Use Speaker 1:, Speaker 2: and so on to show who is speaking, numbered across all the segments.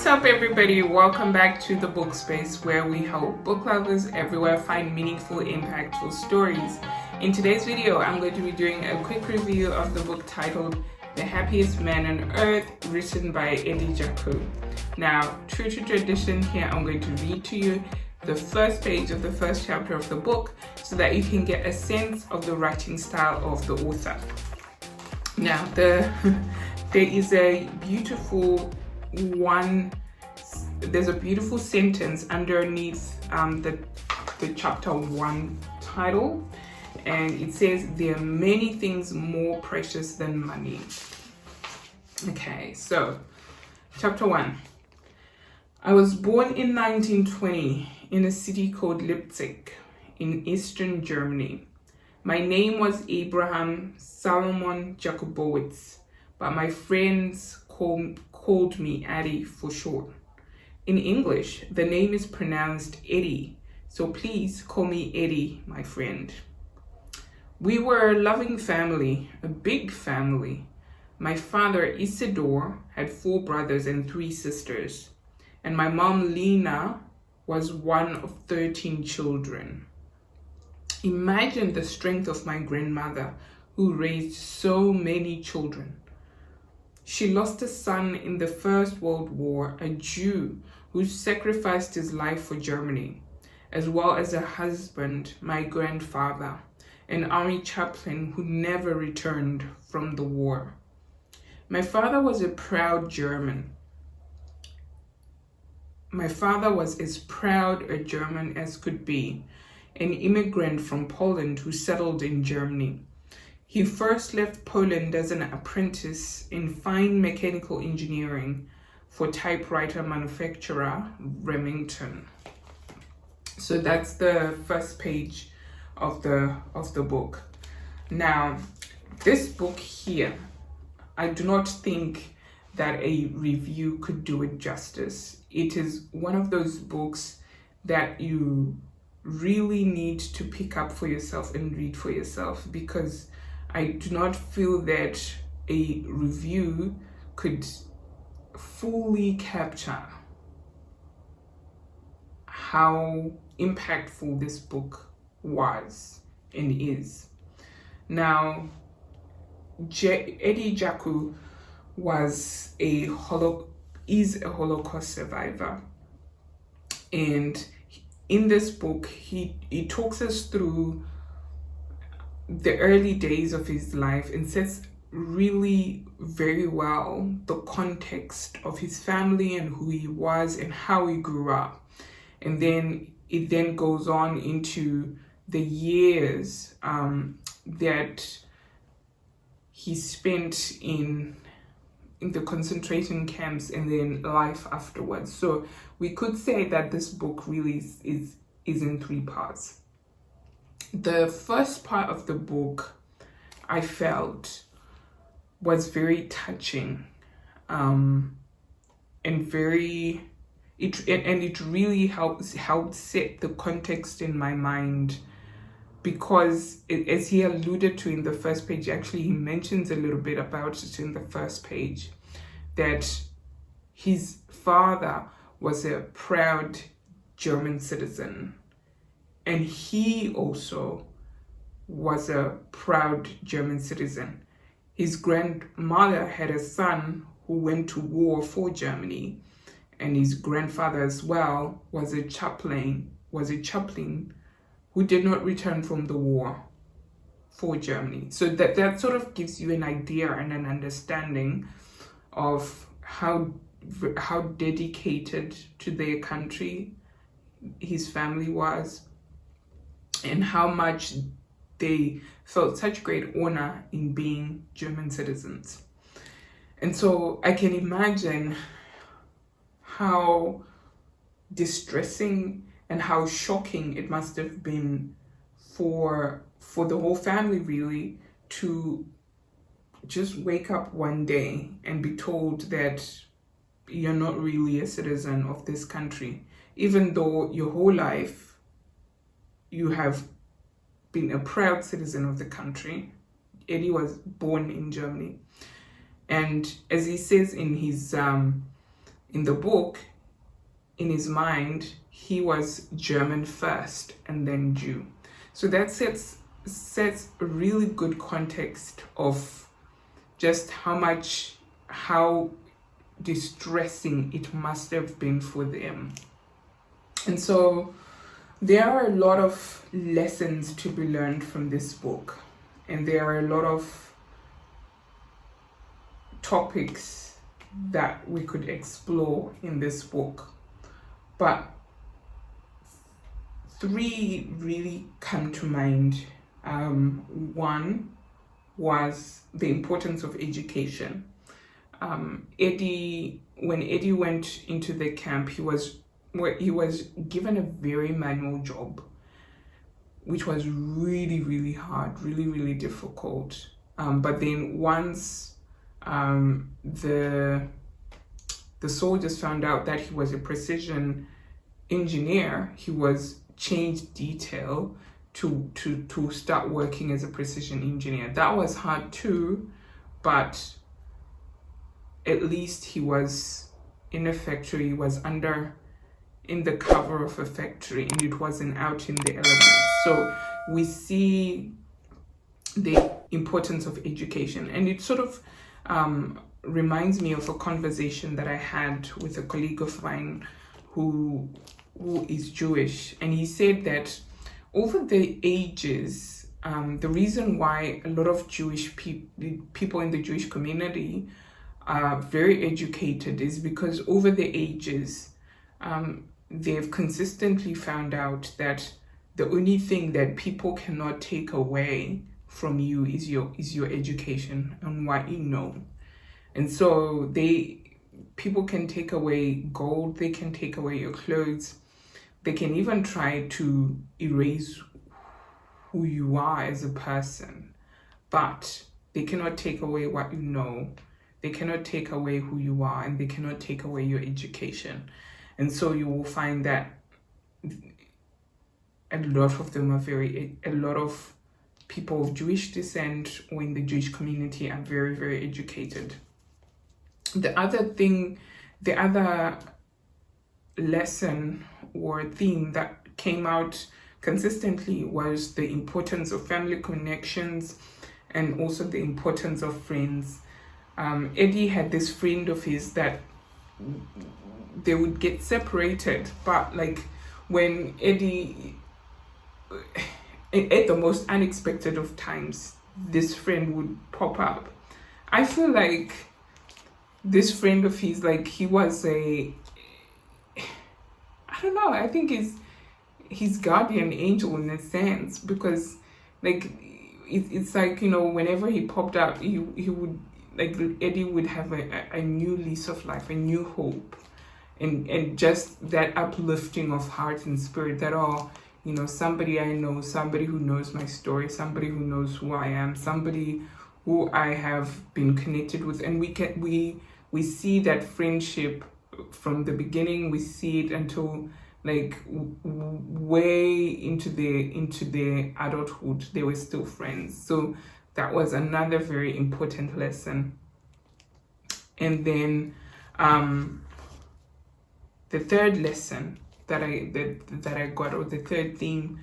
Speaker 1: What's up, everybody? Welcome back to the book space, where we help book lovers everywhere find meaningful, impactful stories. In today's video, I'm going to be doing a quick review of the book titled The Happiest Man on Earth, written by Eddie Jaku. Now, true to tradition here, I'm going to read to you the first page of the first chapter of the book so that you can get a sense of the writing style of the author. Now, there is a beautiful there's a beautiful sentence underneath the chapter 1 title, and it says, "There are many things more precious than money." Okay, so chapter 1. I was born in 1920 in a city called Leipzig in Eastern Germany. My name was Abraham Salomon Jakubowicz, but my friends called me Eddie for short. In English, the name is pronounced Eddie, so please call me Eddie, my friend. We were a loving family, a big family. My father, Isidore, had 4 brothers and 3 sisters, and my mom, Lena, was one of 13 children. Imagine the strength of my grandmother, who raised so many children. She lost a son in the First World War, a Jew who sacrificed his life for Germany, as well as a husband, my grandfather, an army chaplain who never returned from the war. My father was a proud German. My father was as proud a German as could be, an immigrant from Poland who settled in Germany. He first left Poland as an apprentice in fine mechanical engineering for typewriter manufacturer Remington. So that's the first page of the book. Now, this book here, I do not think that a review could do it justice. It is one of those books that you really need to pick up for yourself and read for yourself, because I do not feel that a review could fully capture how impactful this book was and is. Now, Eddie Jaku is a Holocaust survivor, and in this book he talks us through the early days of his life and sets really very well the context of his family and who he was and how he grew up. And then it then goes on into the years that he spent in the concentration camps and then life afterwards. So we could say that this book really is in 3 parts. The first part of the book, I felt, was very touching, and it really helped set the context in my mind, because as he alluded to in the first page, actually he mentions a little bit about it in the first page, that his father was a proud German citizen, and he also was a proud German citizen. His grandmother had a son who went to war for Germany, and his grandfather as well was a chaplain who did not return from the war for Germany. So that sort of gives you an idea and an understanding of how dedicated to their country his family was, and how much they felt such great honor in being German citizens. And so I can imagine how distressing and how shocking it must have been for the whole family, really, to just wake up one day and be told that you're not really a citizen of this country, even though your whole life you have been a proud citizen of the country. Eddie was born in Germany, and as he says in his in the book, in his mind, he was German first and then Jew. So that sets a really good context of just how distressing it must have been for them. And so there are a lot of lessons to be learned from this book, and there are a lot of topics that we could explore in this book. But 3 really come to mind. One was the importance of education. When Eddie went into the camp, he was given a very manual job, which was really, really hard, really, really difficult. But then once the soldiers found out that he was a precision engineer, he was changed detail to start working as a precision engineer. That was hard too, but at least he was in a factory, he was in the cover of a factory, and it wasn't out in the elements. So we see the importance of education, and it sort of reminds me of a conversation that I had with a colleague of mine who is Jewish, and he said that over the ages, the reason why a lot of Jewish people in the Jewish community are very educated is because over the ages, they've consistently found out that the only thing that people cannot take away from you is your education and what you know. And so people can take away gold, they can take away your clothes, they can even try to erase who you are as a person, but they cannot take away what you know, they cannot take away who you are, and they cannot take away your education. And so you will find that a lot of people of Jewish descent or in the Jewish community are very, very educated. The other lesson or theme that came out consistently was the importance of family connections and also the importance of friends. Eddie had this friend of his that they would get separated, but like when Eddie, at the most unexpected of times, this friend would pop up. I feel like this friend of his, like he was I don't know, I think his guardian angel in a sense, because like it's like, you know, whenever he popped up, he would, like, Eddie would have a new lease of life, a new hope, and just that uplifting of heart and spirit that, oh, you know, somebody I know, somebody who knows my story, somebody who knows who I am, somebody who I have been connected with. And we see that friendship from the beginning, we see it until like way into their adulthood, they were still friends. So that was another very important lesson. And then the third lesson that I got, or the third theme,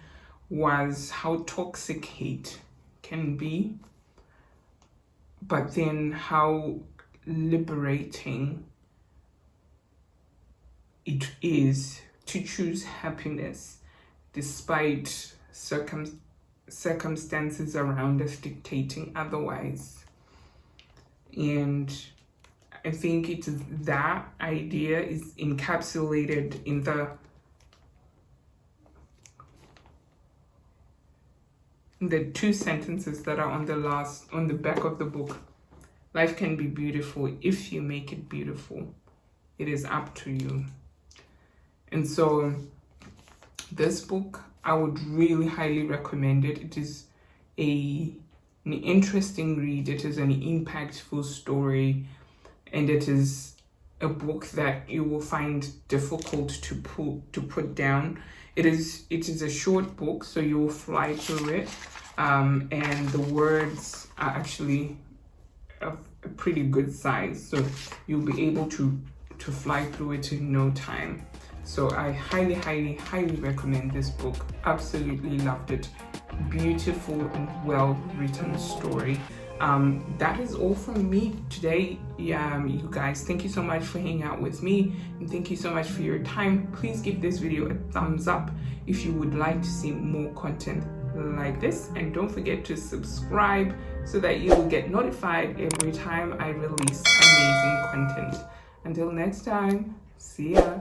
Speaker 1: was how toxic hate can be, but then how liberating it is to choose happiness despite circumstances around us dictating otherwise. And I think that idea is encapsulated in the 2 sentences that are on the back of the book. Life can be beautiful if you make it beautiful. It is up to you. And so this book, I would really highly recommend it. It is an interesting read. It is an impactful story, and it is a book that you will find difficult to put down. It is a short book, so you will fly through it, and the words are actually of a pretty good size, so you'll be able to to fly through it in no time. So I highly, highly, highly recommend this book. Absolutely loved it. Beautiful and well written story. That is all from me today. You guys, thank you so much for hanging out with me, and thank you so much for your time. Please give this video a thumbs up if you would like to see more content like this, and don't forget to subscribe so that you will get notified every time I release amazing content. Until next time, see ya.